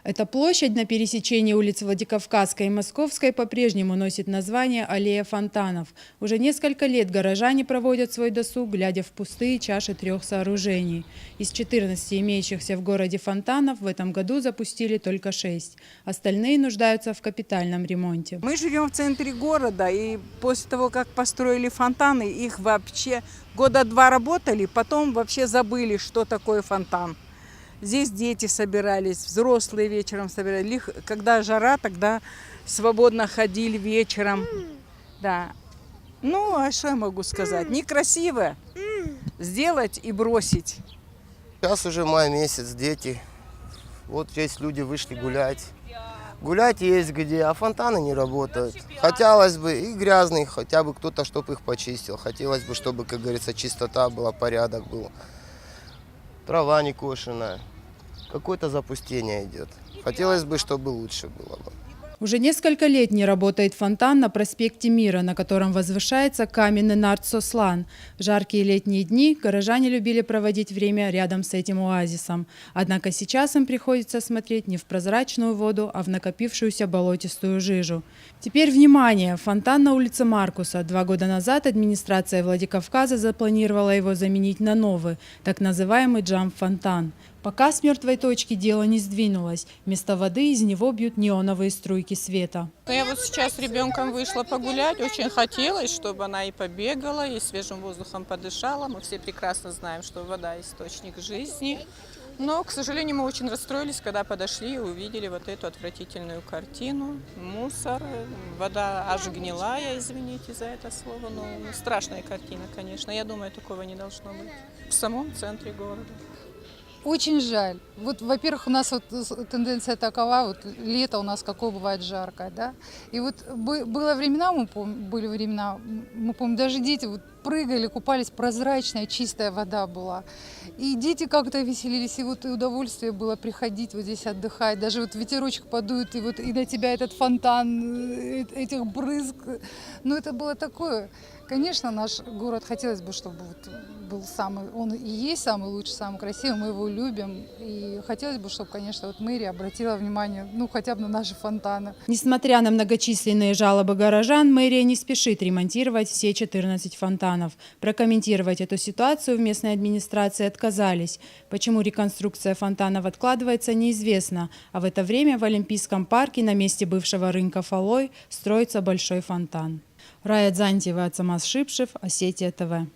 Эта площадь на пересечении улиц Владикавказской и Московской по-прежнему носит название «Аллея фонтанов». Уже несколько лет горожане проводят свой досуг, глядя в пустые чаши трех сооружений. Из 14 имеющихся в городе фонтанов в этом году запустили только 6. Остальные нуждаются в капитальном ремонте. Мы живем в центре города, и после того, как построили фонтаны, их вообще года 2 работали, потом вообще забыли, что такое фонтан. Здесь дети собирались, взрослые вечером собирались. Когда жара, тогда свободно ходили вечером. Да. Ну, а что я могу сказать? Некрасиво сделать и бросить. Сейчас уже май месяц, дети. Вот здесь люди вышли гулять. Гулять есть где, а фонтаны не работают. Хотелось бы и грязный, хотя бы кто-то, чтобы их почистил. Хотелось бы, чтобы, как говорится, чистота была, порядок был. Трава не кошеная. Какое-то запустение идет. Хотелось бы, чтобы лучше было бы. Уже несколько лет не работает фонтан на проспекте Мира, на котором возвышается каменный нарт-сослан. В жаркие летние дни горожане любили проводить время рядом с этим оазисом. Однако сейчас им приходится смотреть не в прозрачную воду, а в накопившуюся болотистую жижу. Теперь внимание! Фонтан на улице Маркуса. 2 года назад администрация Владикавказа запланировала его заменить на новый, так называемый джамп-фонтан. Пока с мертвой точки дело не сдвинулось. Вместо воды из него бьют неоновые струйки света. Я вот сейчас с ребенком вышла погулять. Очень хотелось, чтобы она и побегала, и свежим воздухом подышала. Мы все прекрасно знаем, что вода – источник жизни. Но, к сожалению, мы очень расстроились, когда подошли и увидели вот эту отвратительную картину. Мусор, вода аж гнилая, извините за это слово. Но страшная картина, конечно. Я думаю, такого не должно быть в самом центре города. Очень жаль. Вот, во-первых, у нас вот тенденция такова, вот лето у нас какое бывает жаркое, да. И вот было времена, были времена, мы помним, даже дети вот прыгали, купались, прозрачная, чистая вода была. И дети как-то веселились, и вот и удовольствие было приходить вот здесь отдыхать. Даже вот ветерочек подует, и вот и на тебя этот фонтан, этих брызг. Ну, это было такое. Конечно, наш город хотелось бы, чтобы вот был самый, он и есть самый лучший, самый красивый, мы его любим. И хотелось бы, чтобы, конечно, вот мэрия обратила внимание, ну, хотя бы на наши фонтаны. Несмотря на многочисленные жалобы горожан, мэрия не спешит ремонтировать все 14 фонтанов. Прокомментировать эту ситуацию в местной администрации отказались. Почему реконструкция фонтанов откладывается, неизвестно. А в это время в Олимпийском парке на месте бывшего рынка Фалой строится большой фонтан. Рая Дзантьева, Ацамаз Шипшев, Осетия ТВ.